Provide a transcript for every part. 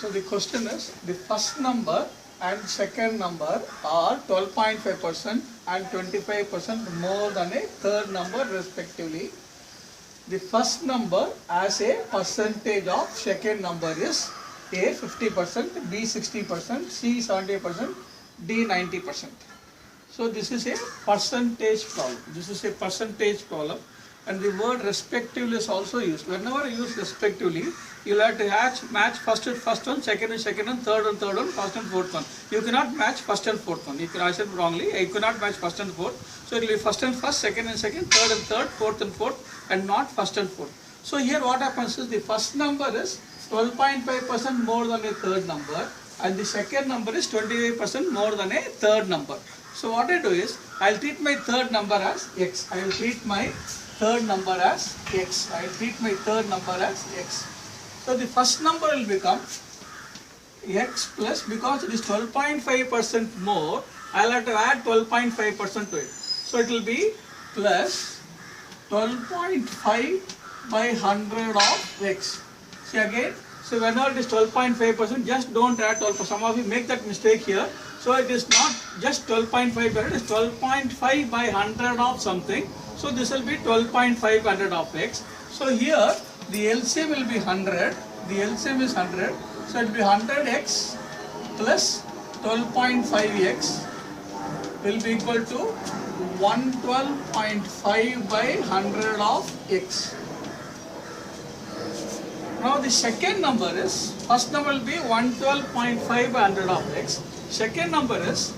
So the question is, the first number and second number are 12.5% and 25% more than a third number respectively. The first number as a percentage of second number is A 50%, B 60%, C 70%, D 90%. So this is a percentage problem. This is a percentage problem, and the word respectively is also used. Whenever you use respectively, you'll have to match first one, second and second one, third and third one, first and fourth one. You cannot match first and fourth one. I said wrongly. You cannot match first and fourth. So it will be first and first, second and second, third and third, fourth and fourth, and not first and fourth. So here what happens is the first number is 12.5% more than a third number, and the second number is 25% more than a third number. So what I do is, I'll treat my third number as x. I will treat my third number as x. I will treat my third number as x. So the first number will become x plus, because it is 12.5% more, I'll have to add 12.5% to it. So it will be plus 12.5 by 100 of x. See again, so whenever it is 12.5%, just don't add 12%. Some of you make that mistake here. So it is not just 12.5, but it is 12.5 by 100 of something. So this will be 12.5 100 of x. So here the LCM will be 100. The LCM is 100. So it will be 100x plus 12.5x will be equal to 112.5 by 100 of x. Now the second number is, first number will be 112.5 by 100 of x. Second number is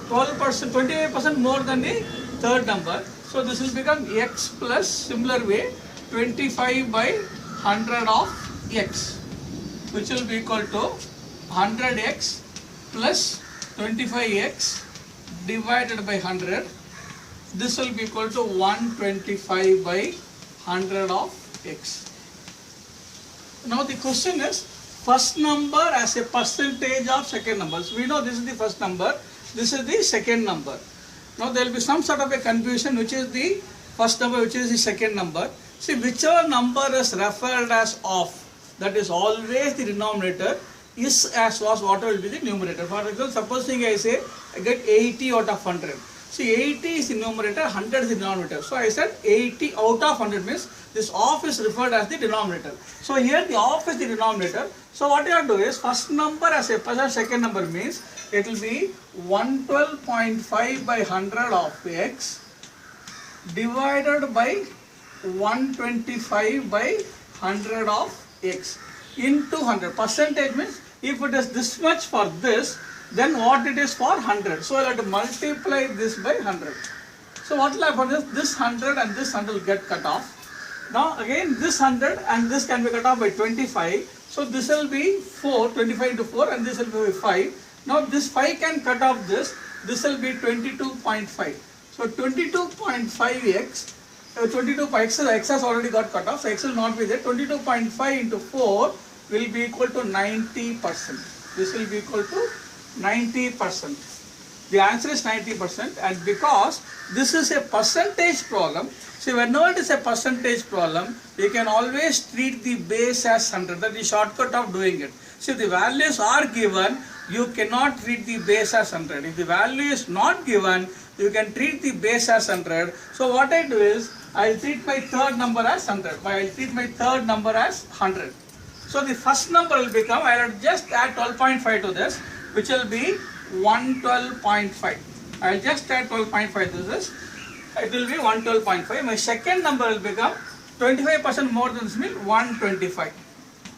12%, 25% more than the third number. So this will become x plus, similar way, 25 by 100 of x, which will be equal to 100x plus 25x divided by 100. This will be equal to 125 by 100 of x. Now the question is, first number as a percentage of second number. So we know this is the first number, this is the second number. Now there will be some sort of a confusion, which is the first number, which is the second number. See, whichever number is referred as of, that is always the denominator, is as was what will be the numerator. For example, supposing I say I get 80 out of 100. See, 80 is the numerator, 100 is the denominator. So I said 80 out of 100 means this of is referred as the denominator. So here the of is the denominator. So what you have to do is, first number as a second number means it will be 112.5 by 100 of x divided by 125 by 100 of x into 100. Percentage means if it is this much for this, then what it is for 100. So I have to multiply this by 100. So what will happen is, this 100 and this 100 will get cut off. Now again this 100 and this can be cut off by 25. So this will be 4, 25 into 4, and this will be 5. Now this 5 can cut off this. This will be 22.5. So 22.5x, 22.x, x has already got cut off, so x will not be there. 22.5 into 4 will be equal to 90%. This will be equal to 90%. The answer is 90%, and because this is a percentage problem, see, whenever it is a percentage problem, you can always treat the base as 100. That is the shortcut of doing it. See, if the values are given, you cannot treat the base as 100. If the value is not given, you can treat the base as 100. So what I do is, I will treat my third number as 100. I will treat my third number as 100. So the first number will become, I will just add 12.5 to this, which will be 112.5. I will just add 12.5 to this. It will be 112.5. My second number will become 25% more than this, means 125.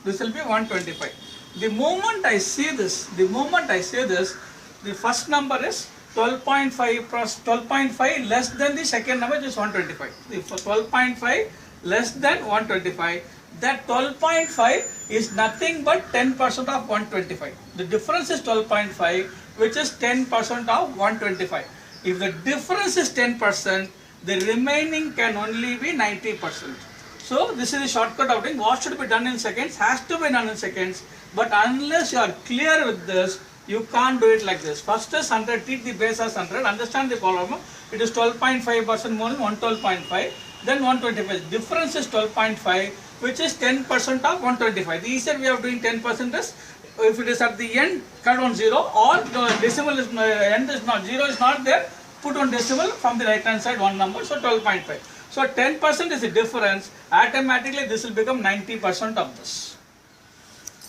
This will be 125. The moment I say this, the first number is 12.5 plus 12.5 less than the second number, which is 125. If 12.5 less than 125, that 12.5 is nothing but 10% of 125. The difference is 12.5, which is 10% of 125. If the difference is 10%, the remaining can only be 90%. So this is the shortcut of doing. What should be done in seconds has to be done in seconds. But unless you are clear with this, you can't do it like this. First is 100, treat the base as 100, understand the problem. It is 12.5% more than 112.5, then 125. Difference is 12.5, which is 10% of 125. The easier way of doing 10% is if it is at the end, cut on 0, or the decimal is end is not 0 is not there, put on decimal from the right hand side one number, so 12.5. So 10% is the difference. Automatically this will become 90% of this.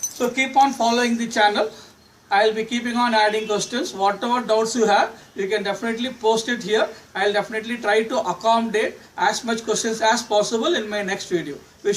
So keep on following the channel. I will be keeping on adding questions. Whatever doubts you have, you can definitely post it here. I will definitely try to accommodate as much questions as possible in my next video.